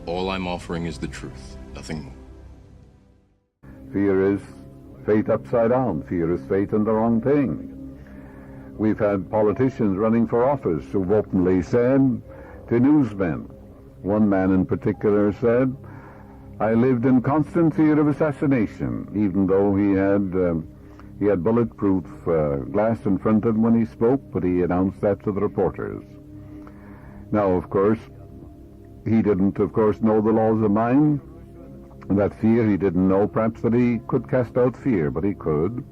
All I'm offering is the truth, nothing more. Fear is faith upside down. Fear is faith in the wrong thing. We've had politicians running for office who've openly said to newsmen, one man in particular said, I lived in constant fear of assassination, even though he had bulletproof glass in front of him when he spoke, but he announced that to the reporters. Now, of course, he didn't, know the laws of mind. That fear, he didn't know perhaps that he could cast out fear, but he could.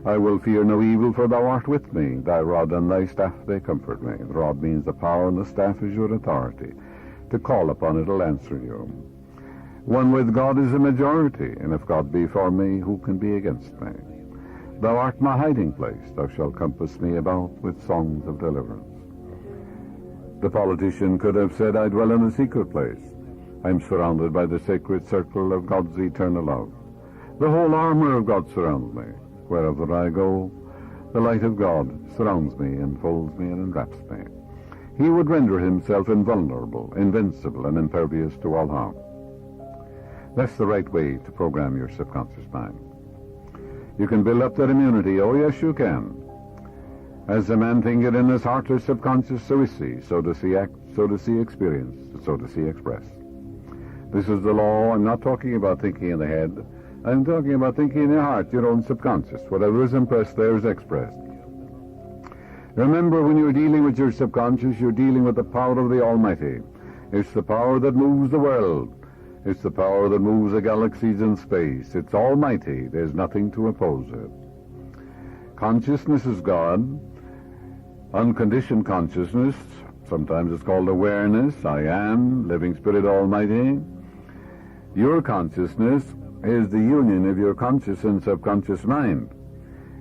I will fear no evil, for thou art with me. Thy rod and thy staff, they comfort me. The rod means the power, and the staff is your authority. To call upon it will answer you. One with God is a majority, and if God be for me, who can be against me? Thou art my hiding place. Thou shalt compass me about with songs of deliverance. The politician could have said, I dwell in a secret place. I'm surrounded by the sacred circle of God's eternal love. The whole armor of God surrounds me. Wherever I go, the light of God surrounds me, enfolds me, and enwraps me. He would render himself invulnerable, invincible, and impervious to all harm. That's the right way to program your subconscious mind. You can build up that immunity. Oh, yes, you can. As a man thinketh in his heart or subconscious, so is he. So does he act, so does he experience, so does he express. This is the law. I'm not talking about thinking in the head. I'm talking about thinking in your heart, your own subconscious. Whatever is impressed there is expressed. Remember, when you're dealing with your subconscious, you're dealing with the power of the Almighty. It's the power that moves the world. It's the power that moves the galaxies in space. It's almighty. There's nothing to oppose it. Consciousness is God. Unconditioned consciousness, sometimes it's called awareness, I am, living spirit almighty. Your consciousness is the union of your conscious and subconscious mind.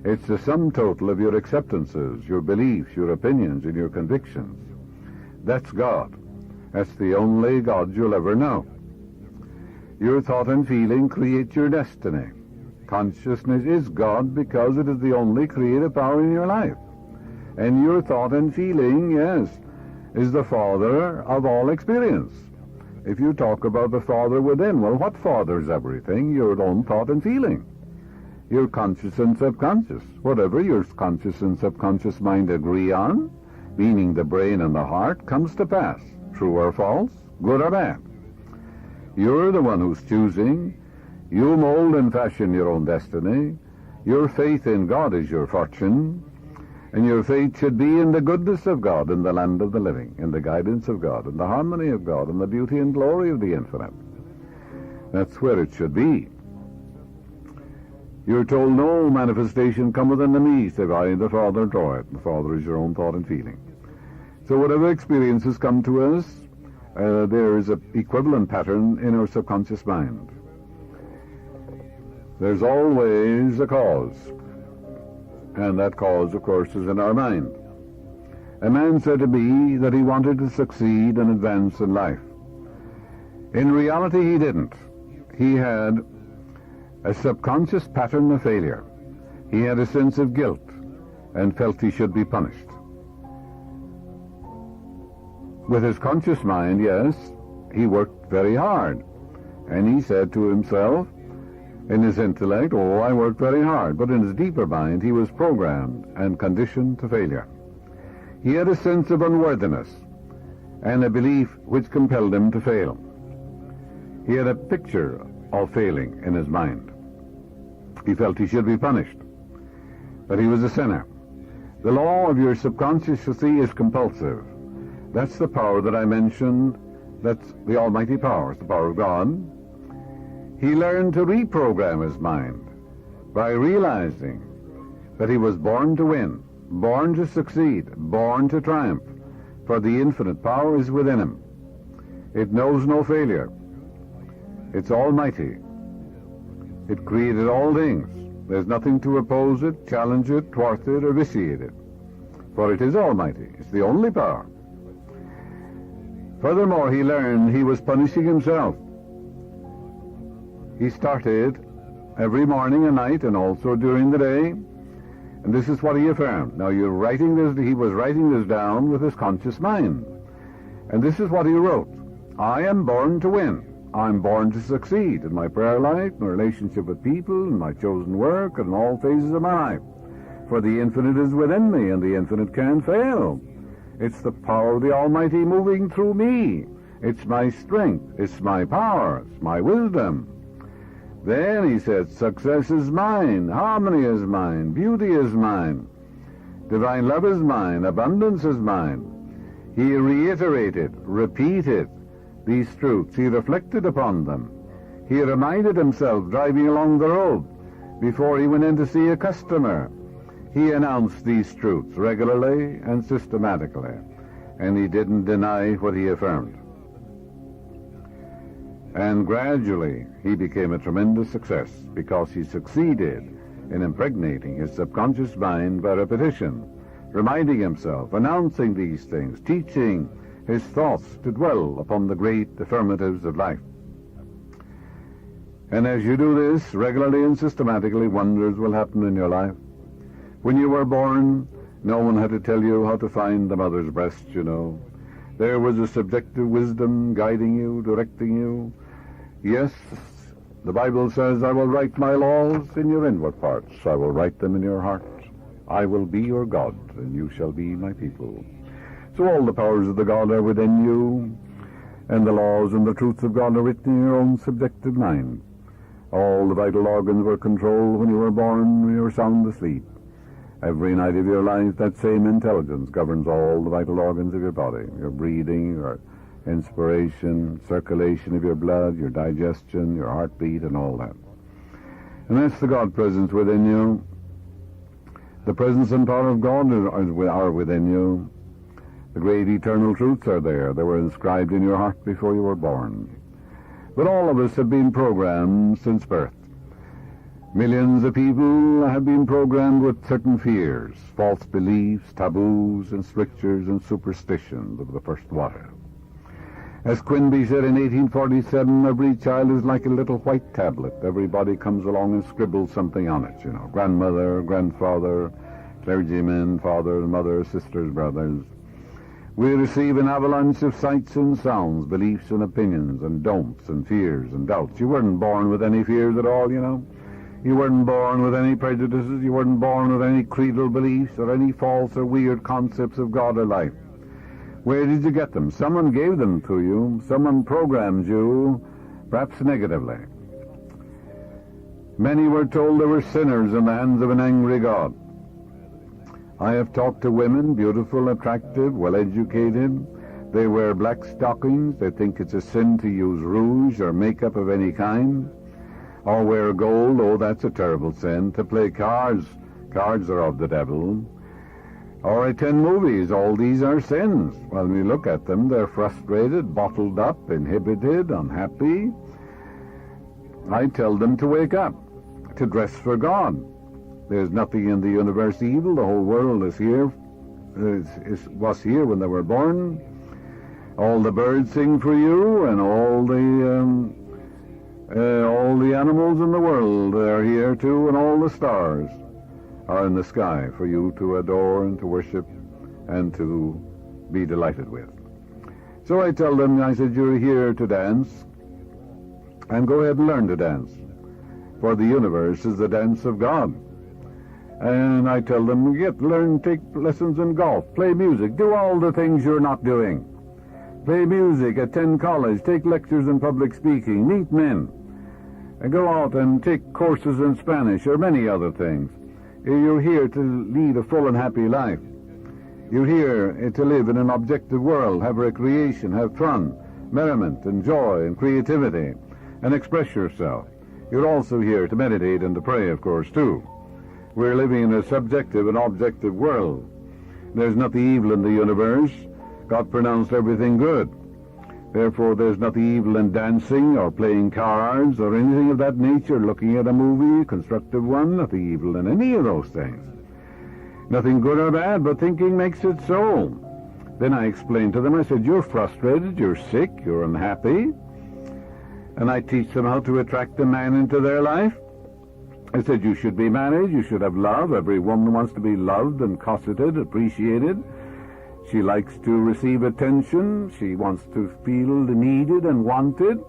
It's the sum total of your acceptances, your beliefs, your opinions, and your convictions. That's God. That's the only God you'll ever know. Your thought and feeling create your destiny. Consciousness is God because it is the only creative power in your life. And your thought and feeling, yes, is the father of all experience. If you talk about the father within, well, what fathers everything? Your own thought and feeling. Your conscious and subconscious. Whatever your conscious and subconscious mind agree on, meaning the brain and the heart, comes to pass. True or false, good or bad. You're the one who's choosing. You mold and fashion your own destiny. Your faith in God is your fortune. And your faith should be in the goodness of God, in the land of the living, in the guidance of God, in the harmony of God, in the beauty and glory of the infinite. That's where it should be. You're told no manifestation cometh unto me, save I the Father draw it. The Father is your own thought and feeling. So whatever experiences come to us, there is an equivalent pattern in our subconscious mind. There's always a cause. And that cause, of course, is in our mind. A man said to me that he wanted to succeed and advance in life. In reality, he didn't. He had a subconscious pattern of failure. He had a sense of guilt and felt he should be punished. With his conscious mind, yes, he worked very hard. And he said to himself, in his intellect, oh, I worked very hard. But in his deeper mind, he was programmed and conditioned to failure. He had a sense of unworthiness and a belief which compelled him to fail. He had a picture of failing in his mind. He felt he should be punished, that he was a sinner. The law of your subconscious, you see, is compulsive. That's the power that I mentioned. That's the almighty power. It's the power of God. He learned to reprogram his mind by realizing that he was born to win, born to succeed, born to triumph, for the infinite power is within him. It knows no failure. It's almighty. It created all things. There's nothing to oppose it, challenge it, thwart it, or vitiate it, for it is almighty. It's the only power. Furthermore, he learned he was punishing himself. He started every morning and night and also during the day, and this is what he affirmed. Now you're writing this, he was writing this down with his conscious mind. And this is what he wrote. I am born to win. I'm born to succeed in my prayer life, my relationship with people, in my chosen work, and in all phases of my life. For the infinite is within me, and the infinite can't fail. It's the power of the Almighty moving through me. It's my strength, it's my power, it's my wisdom. Then he said, success is mine, harmony is mine, beauty is mine, divine love is mine, abundance is mine. He reiterated, repeated these truths. He reflected upon them. He reminded himself driving along the road before he went in to see a customer. He announced these truths regularly and systematically, and he didn't deny what he affirmed. And gradually he became a tremendous success because he succeeded in impregnating his subconscious mind by repetition, reminding himself, announcing these things, teaching his thoughts to dwell upon the great affirmatives of life. And as you do this regularly and systematically, wonders will happen in your life. When you were born, no one had to tell you how to find the mother's breast, you know. There was a subjective wisdom guiding you, directing you. Yes, the Bible says, I will write my laws in your inward parts. I will write them in your heart. I will be your God, and you shall be my people. So all the powers of the God are within you, and the laws and the truths of God are written in your own subjective mind. All the vital organs were controlled when you were born, when you were sound asleep. Every night of your life, that same intelligence governs all the vital organs of your body, your breathing, your inspiration, circulation of your blood, your digestion, your heartbeat, and all that. And that's the God presence within you. The presence and power of God are within you. The great eternal truths are there. They were inscribed in your heart before you were born. But all of us have been programmed since birth. Millions of people have been programmed with certain fears, false beliefs, taboos, and strictures and superstitions of the first water. As Quimby said in 1847, every child is like a little white tablet. Everybody comes along and scribbles something on it, you know. Grandmother, grandfather, clergymen, fathers, mothers, sisters, brothers. We receive an avalanche of sights and sounds, beliefs and opinions, and don'ts and fears and doubts. You weren't born with any fears at all, you know. You weren't born with any prejudices. You weren't born with any creedal beliefs or any false or weird concepts of God or life. Where did you get them? Someone gave them to you. Someone programmed you, perhaps negatively. Many were told they were sinners in the hands of an angry God. I have talked to women, beautiful, attractive, well-educated. They wear black stockings. They think it's a sin to use rouge or makeup of any kind. Or wear gold. Oh, that's a terrible sin. To play cards. Cards are of the devil. Or attend movies. All these are sins. Well, when you look at them, they're frustrated, bottled up, inhibited, unhappy. I tell them to wake up, to dress for God. There's nothing in the universe evil. The whole world is here, was here when they were born. All the birds sing for you, and all the animals in the world are here too, and all the stars are in the sky for you to adore and to worship and to be delighted with. So I tell them, I said, you're here to dance, and go ahead and learn to dance, for the universe is the dance of God. And I tell them, learn, take lessons in golf, play music, do all the things you're not doing. Play music, attend college, take lectures in public speaking, meet men, and go out and take courses in Spanish or many other things. You're here to lead a full and happy life. You're here to live in an objective world, have recreation, have fun, merriment and joy and creativity, and express yourself. You're also here to meditate and to pray, of course, too. We're living in a subjective and objective world. There's nothing evil in the universe. God pronounced everything good. Therefore, there's nothing evil in dancing or playing cards or anything of that nature, looking at a movie, constructive one, nothing evil in any of those things. Nothing good or bad, but thinking makes it so. Then I explained to them, I said, you're frustrated, you're sick, you're unhappy. And I teach them how to attract a man into their life. I said, you should be married, you should have love. Every woman wants to be loved and cosseted, appreciated. She likes to receive attention. She wants to feel needed and wanted.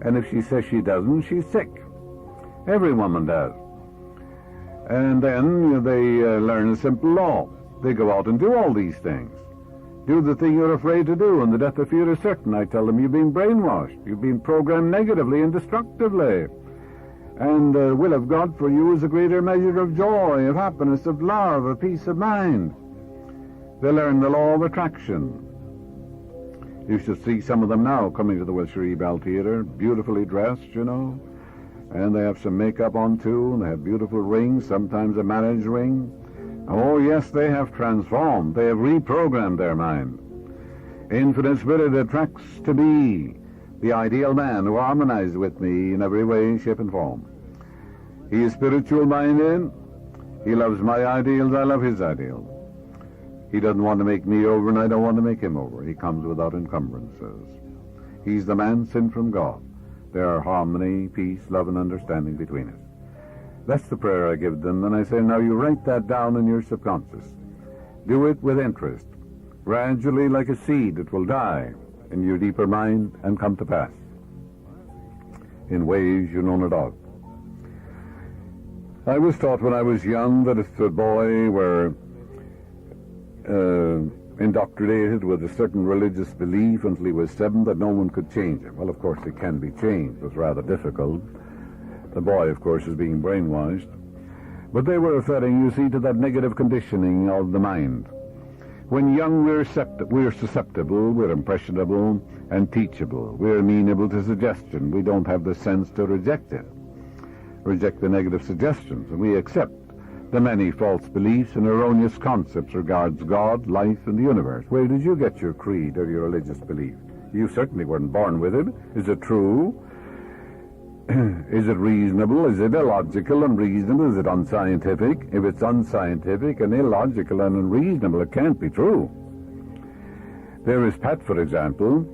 And if she says she doesn't, she's sick. Every woman does. And then they learn a simple law. They go out and do all these things. Do the thing you're afraid to do, and the death of fear is certain. I tell them, you've been brainwashed. You've been programmed negatively and destructively. And the will of God for you is a greater measure of joy, of happiness, of love, of peace of mind. They learn the law of attraction. You should see some of them now coming to the Wilshire Bell Theatre, beautifully dressed, you know. And they have some makeup on too, and they have beautiful rings, sometimes a marriage ring. Oh yes, they have transformed. They have reprogrammed their mind. Infinite Spirit attracts to me the ideal man who harmonizes with me in every way, shape, and form. He is spiritual-minded. He loves my ideals. I love his ideals. He doesn't want to make me over, and I don't want to make him over. He comes without encumbrances. He's the man sent from God. There are harmony, peace, love, and understanding between us. That's the prayer I give them, and I say, now you write that down in your subconscious. Do it with interest. Gradually, like a seed, it will die in your deeper mind and come to pass in ways you know not of. I was taught when I was young that if a boy were indoctrinated with a certain religious belief until he was 7, that no one could change him. Well, of course, it can be changed. It was rather difficult. The boy, of course, is being brainwashed. But they were referring, you see, to that negative conditioning of the mind. When young, we're susceptible, we're impressionable and teachable. We're amenable to suggestion. We don't have the sense to reject it, reject the negative suggestions, and we accept the many false beliefs and erroneous concepts regards God, life, and the universe. Where did you get your creed or your religious belief? You certainly weren't born with it. Is it true? Is it reasonable? Is it illogical and reasonable? Is it unscientific? If it's unscientific and illogical and unreasonable, it can't be true. There is Pat, for example.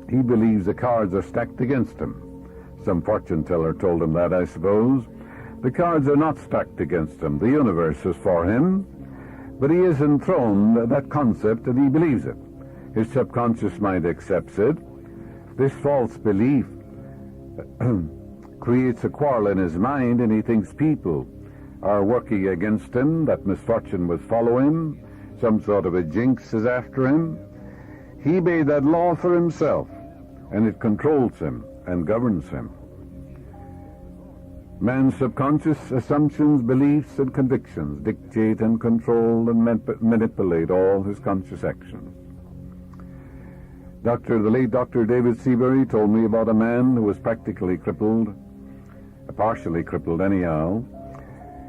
He believes the cards are stacked against him. Some fortune teller told him that, I suppose. The cards are not stacked against him. The universe is for him. But he has enthroned that concept and he believes it. His subconscious mind accepts it. This false belief creates a quarrel in his mind, and he thinks people are working against him, that misfortune will follow him, some sort of a jinx is after him. He made that law for himself, and it controls him and governs him. Man's subconscious assumptions, beliefs, and convictions dictate and control and manipulate all his conscious actions. The late Dr. David Seabury told me about a man who was practically crippled, partially crippled anyhow.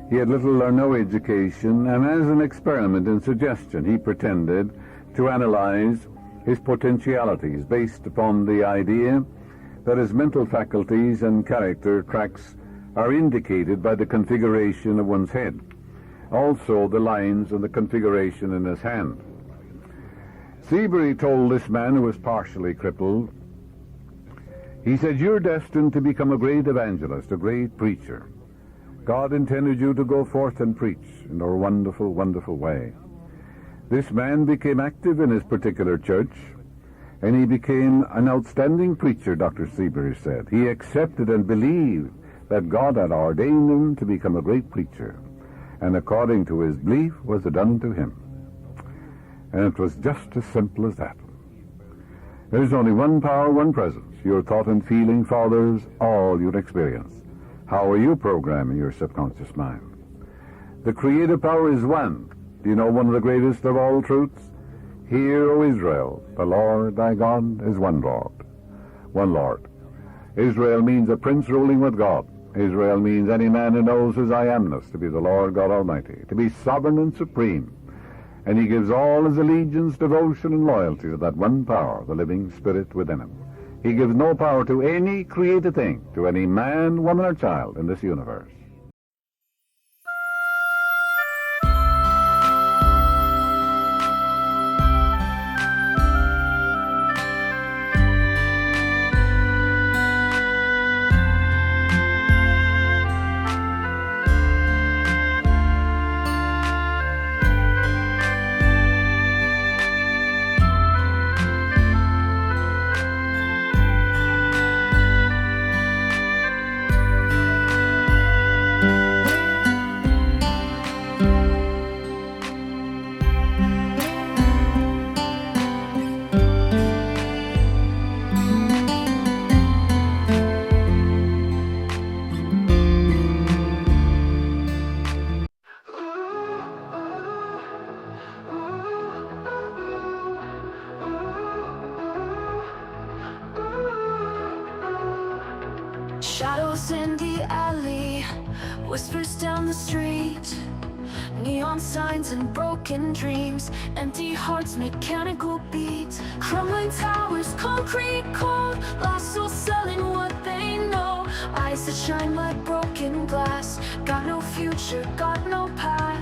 He had little or no education, and as an experiment in suggestion, he pretended to analyze his potentialities based upon the idea that his mental faculties and character tracks are indicated by the configuration of one's head, also the lines and the configuration in his hand. Seabury told this man who was partially crippled, he said, you're destined to become a great evangelist, a great preacher. God intended you to go forth and preach in a wonderful, wonderful way. This man became active in his particular church, and he became an outstanding preacher, Dr. Seabury said. He accepted and believed that God had ordained him to become a great preacher, and according to his belief was done to him. And it was just as simple as that. There's only one power, one presence. Your thought and feeling fathers all your experience. How are you programming your subconscious mind? The creative power is one. Do you know one of the greatest of all truths? Hear, O Israel, the Lord thy God is one Lord. One Lord. Israel means a prince ruling with God. Israel means any man who knows his I amness to be the Lord God Almighty, to be sovereign and supreme. And he gives all his allegiance, devotion, and loyalty to that one power, the living spirit within him. He gives no power to any created thing, to any man, woman, or child in this universe. Shadows in the alley, whispers down the street, neon signs and broken dreams, empty hearts, mechanical beats, crumbling towers, concrete cold, lost souls selling what they know, eyes that shine like broken glass, got no future, got no past.